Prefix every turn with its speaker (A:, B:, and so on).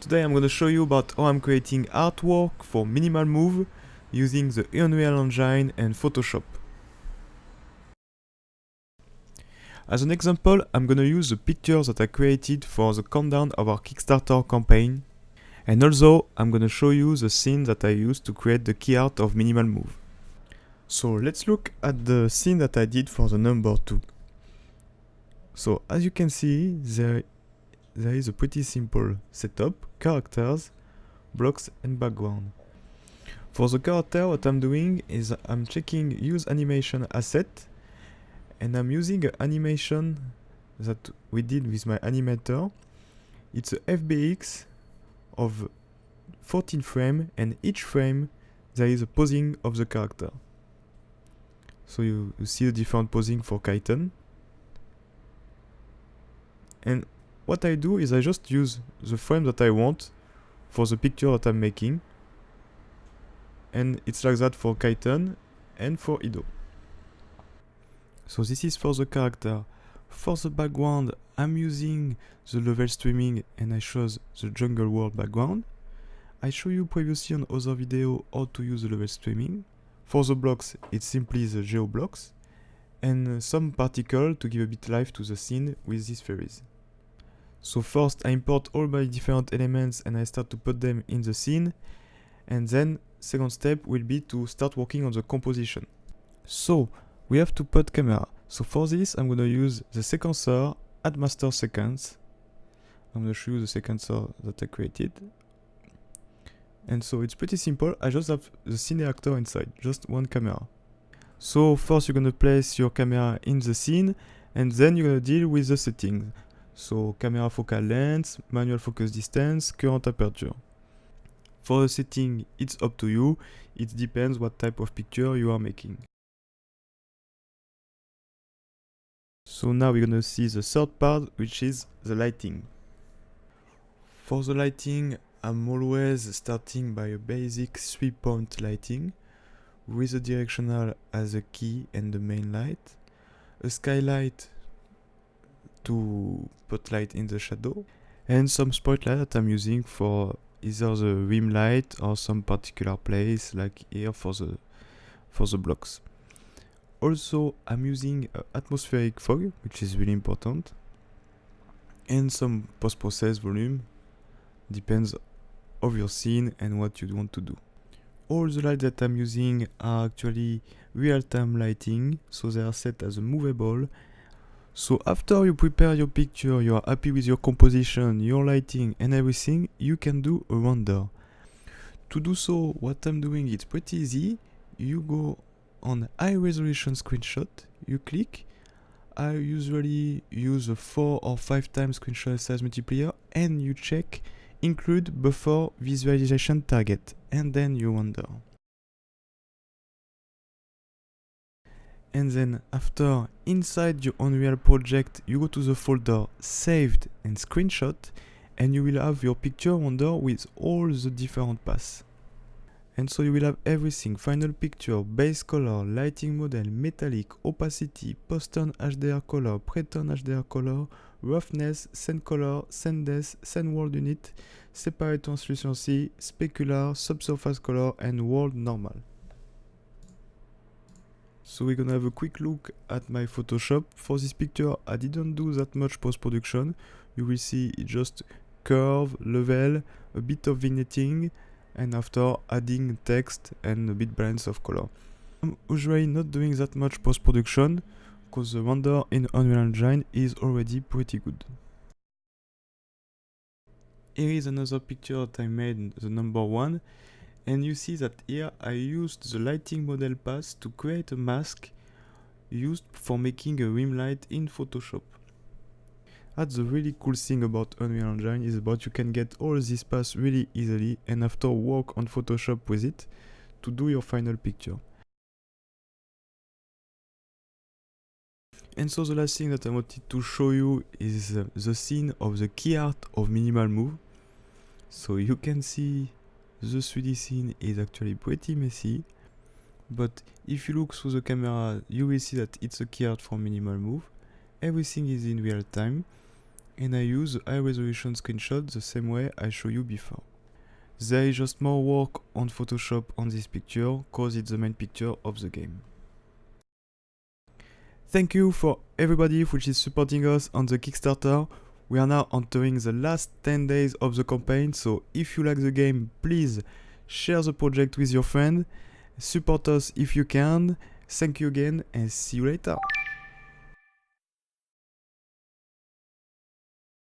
A: Today I'm going to show you about how I'm creating artwork for minimal move using the Unreal Engine and Photoshop. As an example, I'm going to use the pictures that I created for the countdown of our Kickstarter campaign, and also I'm going to show you the scene that I used to create the key art of minimal move. So let's look at the scene that I did for the number 2. So as you can see, there is a pretty simple setup: characters, blocks and background. For the character, what I'm doing is I'm checking use animation asset, and I'm using an animation that we did with my animator. It's a FBX of 14 frames, and each frame there is a posing of the character. So you see the different posing for Kaiton. And what I do is I just use the frame that I want for the picture that I'm making. And it's like that for Kaiton and for Ido. So this is for the character. For the background, I'm using the level streaming and I show the jungle world background. I show you previously on other video how to use the level streaming. For the blocks, it's simply the geo blocks and some particle to give a bit life to the scene with these fairies. So first I import all my different elements and I start to put them in the scene, and then second step will be to start working on the composition. So we have to put camera. So for this I'm going to use the sequencer, add master sequence. I'm going to show you the sequencer that I created. And so it's pretty simple. I just have the scene actor inside, just one camera. So first you're going to place your camera in the scene, and then you're going to deal with the settings. So camera focal length, manual focus distance, current aperture. For the setting, it's up to you. It depends what type of picture you are making. So now we're gonna see the third part, which is the lighting. For the lighting, I'm always starting by a basic 3-point lighting with a directional as a key and the main light, a skylight to put light in the shadow, and some spotlight that I'm using for either the rim light or some particular place, like here for the blocks. Also, I'm using atmospheric fog, which is really important, and some post-process volume, depends of your scene and what you want to do. All the lights that I'm using are actually real-time lighting, so they are set as a movable. So after you prepare your picture, you are happy with your composition, your lighting and everything, you can do a render. To do so, what I'm doing, it's pretty easy. You go on high resolution screenshot, you click. I usually use a 4 or 5 times screenshot size multiplier, and you check include buffer visualization target, and then you render. And then after, inside your Unreal project, you go to the folder saved and screenshot, and you will have your picture render with all the different paths. And so you will have everything: final picture, base color, lighting model, metallic, opacity, post-tone HDR color, pre-tone HDR color, roughness, scene color, scene depth, scene world unit, separate translucency, specular, subsurface color, and world normal. So we're gonna have a quick look at my Photoshop. For this picture, I didn't do that much post-production. You will see it just curve, level, a bit of vignetting, and after adding text and a bit balance of color. I'm usually not doing that much post-production because the render in Unreal Engine is already pretty good. Here is another picture that I made, the number 1. And you see that here I used the lighting model path to create a mask used for making a rim light in Photoshop. That's the really cool thing about Unreal Engine, is about you can get all these paths really easily and after work on Photoshop with it to do your final picture. And so the last thing that I wanted to show you is the scene of the key art of minimal move. So you can see the 3D scene is actually pretty messy, but if you look through the camera, you will see that it's a key art for minimal move. Everything is in real time, and I use a high resolution screenshot the same way I showed you before. There is just more work on Photoshop on this picture cause it's the main picture of the game. Thank you for everybody which is supporting us on the Kickstarter. We are now entering the last 10 days of the campaign, so if you like the game, please share the project with your friend, support us if you can. Thank you again and see you later.